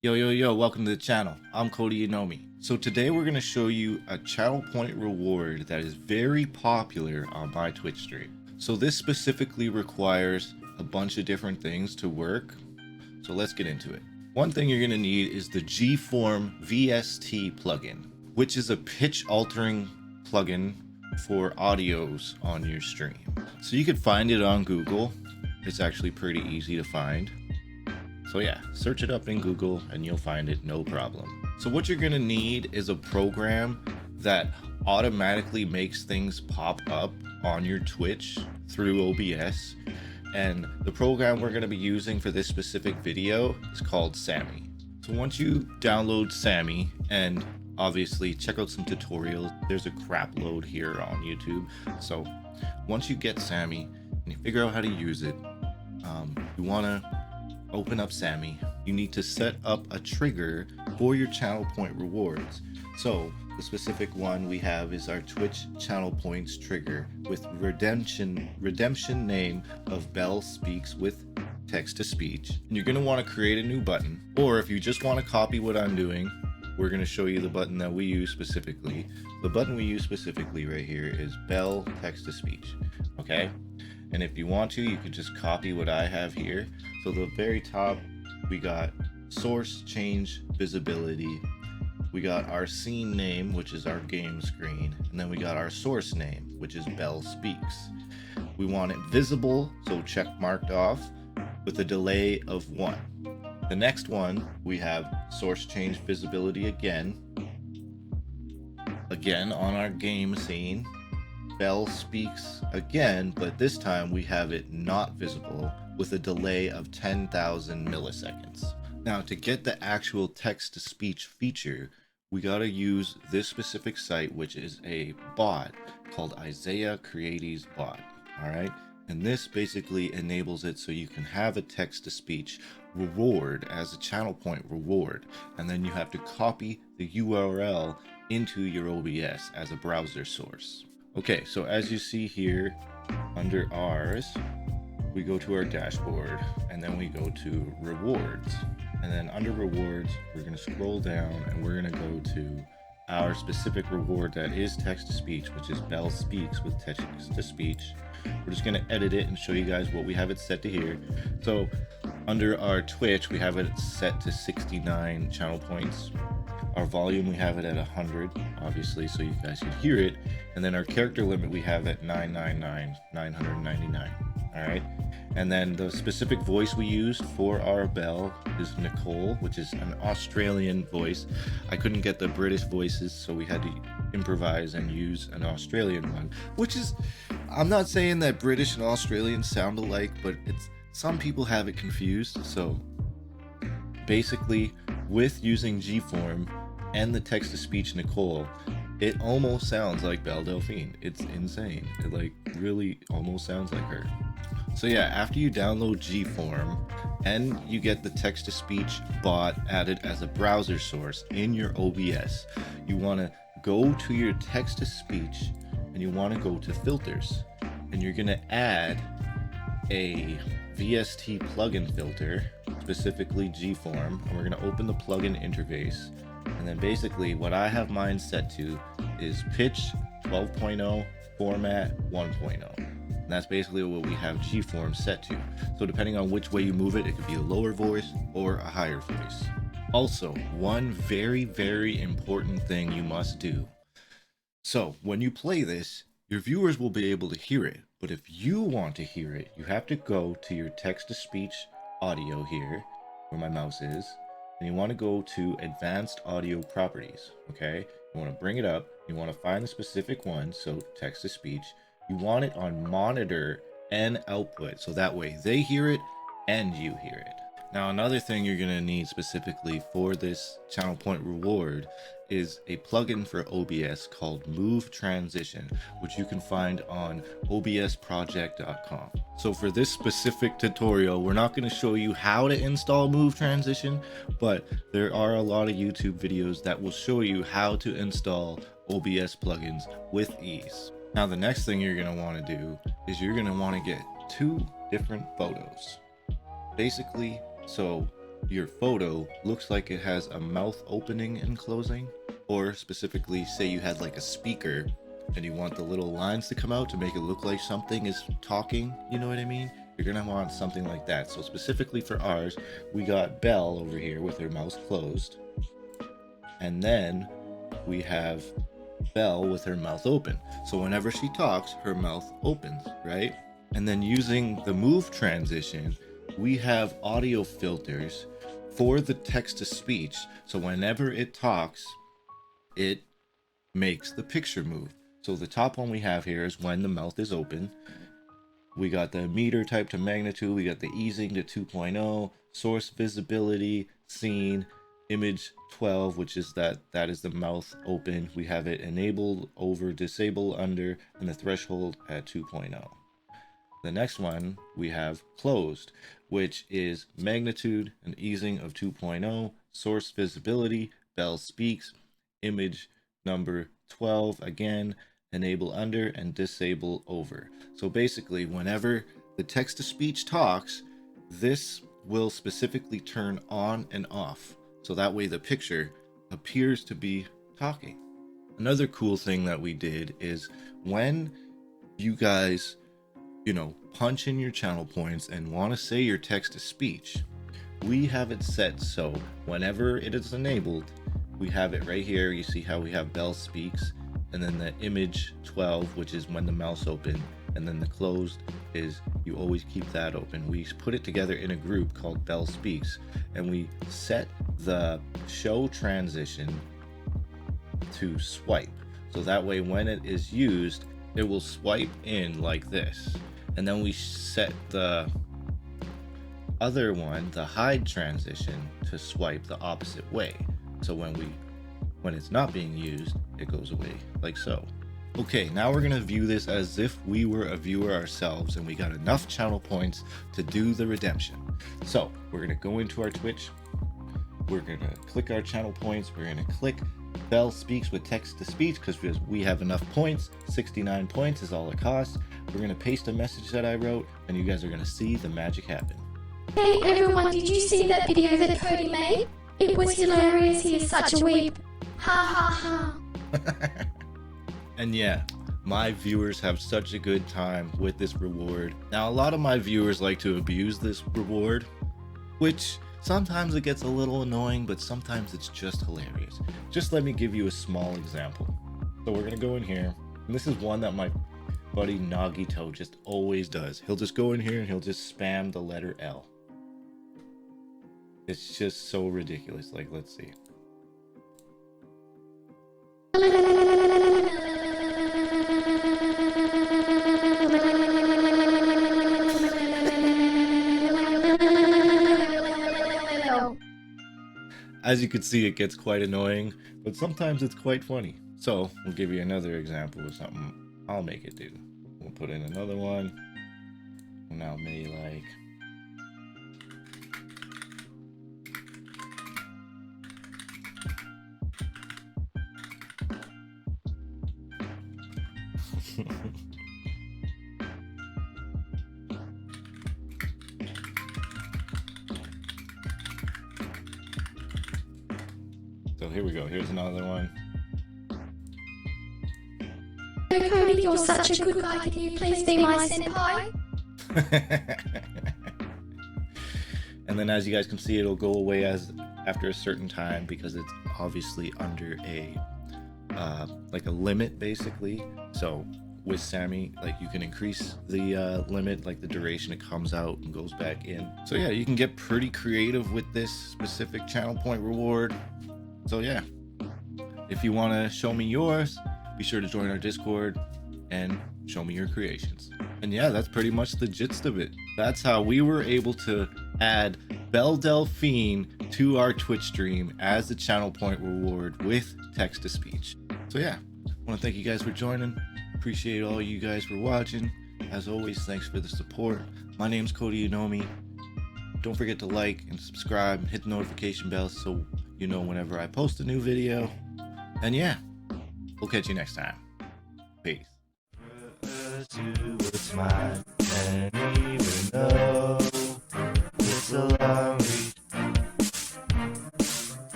Yo, welcome to the channel. I'm CodyYouKnowMe. So today we're going to show you a channel point reward that is very popular on my Twitch stream. So this specifically requires a bunch of different things to work. So let's get into it. One thing you're going to need is the GFORM VST plugin, which is a pitch altering plugin for audios on your stream. So you could find it on Google. It's actually pretty easy to find. So yeah, search it up in Google and you'll find it, no problem. So what you're gonna need is a program that automatically makes things pop up on your Twitch through OBS. And the program we're gonna be using for this specific video is called SAMMI. So once you download SAMMI, and obviously check out some tutorials, there's a crap load here on YouTube. So once you get SAMMI and you figure out how to use it, you wanna open up SAMMI. You need to set up a trigger for your channel point rewards. So the specific one we have is our Twitch channel points trigger with redemption name of Belle Speaks with text to speech. And you're going to want to create a new button, or if you just want to copy what I'm doing, we're going to show you the button that we use specifically. The button we use specifically right here is Belle text to speech. Okay, and if you want to, you could just copy what I have here. So the very top, we got source change visibility. We got our scene name, which is our game screen. And then we got our source name, which is Belle Speaks. We want it visible, so check marked off, with a delay of 1. The next one, we have source change visibility again on our game scene. Belle Speaks again, but this time we have it not visible with a delay of 10,000 milliseconds. Now, to get the actual text-to-speech feature, we gotta use this specific site, which is a bot called Isaiah Creative's bot, all right? And this basically enables it so you can have a text-to-speech reward as a channel point reward, and then you have to copy the URL into your OBS as a browser source. Okay, so as you see here, under ours, we go to our dashboard and then we go to rewards, and then under rewards we're going to scroll down and we're going to go to our specific reward that is text to speech, which is Belle Speaks with text to speech. We're just going to edit it and show you guys what we have it set to here. So under our Twitch we have it set to 69 channel points. Our volume we have it at 100, obviously, so you guys can hear it. And then our character limit we have at 999. All right, and then the specific voice we used for our Belle is Nicole, which is an Australian voice. I couldn't get the British voices, so we had to improvise and use an Australian one, which is, I'm not saying that British and Australian sound alike, but it's, some people have it confused. So basically, with using GFORM and the text-to-speech Nicole, it almost sounds like Belle Delphine. It's insane. It like really almost sounds like her. So yeah, after you download GFORM and you get the text-to-speech bot added as a browser source in your OBS, you want to go to your text-to-speech and you want to go to filters, and you're going to add a VST plugin filter, specifically GFORM, and we're going to open the plugin interface. And then basically what I have mine set to is pitch 12.0, format 1.0. And that's basically what we have GFORM set to. So depending on which way you move it, it could be a lower voice or a higher voice. Also, one very, very important thing you must do. So when you play this, your viewers will be able to hear it. But if you want to hear it, you have to go to your text-to-speech audio here, where my mouse is, and you want to go to advanced audio properties. Okay, you want to bring it up, you want to find the specific one, so text to speech. You want it on monitor and output, so that way they hear it and you hear it. Now, another thing you're going to need specifically for this channel point reward is a plugin for OBS called Move Transition, which you can find on obsproject.com. So for this specific tutorial, we're not going to show you how to install Move Transition, but there are a lot of YouTube videos that will show you how to install OBS plugins with ease. Now, the next thing you're going to want to do is you're going to want to get 2 different photos. Basically, so your photo looks like it has a mouth opening and closing, or specifically say you had like a speaker and you want the little lines to come out to make it look like something is talking, you know what I mean? You're gonna want something like that. So specifically for ours, we got Belle over here with her mouth closed, and then we have Belle with her mouth open. So whenever she talks, her mouth opens, right? And then using the move transition, we have audio filters for the text to speech. So whenever it talks, it makes the picture move. So the top one we have here is when the mouth is open. We got the meter type to magnitude. We got the easing to 2.0, source visibility, scene, image 12, which is that is the mouth open. We have it enabled, over, disable, under, and the threshold at 2.0. The next one we have closed, which is magnitude and easing of 2.0, source visibility, Belle speaks, image number 12, again, enable under and disable over. So basically, whenever the text to speech talks, this will specifically turn on and off. So that way the picture appears to be talking. Another cool thing that we did is when you guys, punch in your channel points and want to say your text to speech, we have it set so whenever it is enabled, we have it right here. You see how we have Belle speaks, and then the image 12, which is when the mouth's open, and then the closed is you always keep that open. We put it together in a group called Belle Speaks, and we set the show transition to swipe. So that way when it is used, it will swipe in like this. And then we set the other one, the hide transition, to swipe the opposite way. So when it's not being used, it goes away like so. Okay, now we're gonna view this as if we were a viewer ourselves and we got enough channel points to do the redemption. So we're gonna go into our Twitch, we're gonna click our channel points, we're gonna click Belle Speaks with text to speech because we have enough points. 69 points is all it costs. We're gonna paste a message that I wrote, and you guys are gonna see the magic happen. Hey everyone, did you see that video that Cody made? It was hilarious. He is such a weep. Ha ha ha. And yeah, my viewers have such a good time with this reward. Now, a lot of my viewers like to abuse this reward, which sometimes it gets a little annoying, but sometimes it's just hilarious. Just let me give you a small example. So we're gonna go in here, and this is one that my buddy Nagito just always does. He'll just go in here and he'll just spam the letter L. It's just so ridiculous. Like, let's see. As you can see, it gets quite annoying, but sometimes it's quite funny. So we'll give you another example of something I'll make it do. We'll put in another one. And now maybe like, so here we go. Here's another one. Cody, you're such a good guy. Can you please be my senpai? And then as you guys can see, it'll go away after a certain time because it's obviously under a like a limit basically. So with SAMMI, like you can increase the limit, like the duration it comes out and goes back in. So yeah, you can get pretty creative with this specific channel point reward. So yeah, if you want to show me yours, be sure to join our Discord and show me your creations. And yeah, that's pretty much the gist of it. That's how we were able to add Belle Delphine to our Twitch stream as the channel point reward with text to speech. So yeah, I want to thank you guys for joining. Appreciate all you guys for watching. As always, thanks for the support. My name's CodyYouKnowMe. Don't forget to like and subscribe and hit the notification bell so you know whenever I post a new video. And yeah, we'll catch you next time. Peace. What's mine, and even though it's a long reach,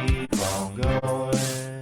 keep on going.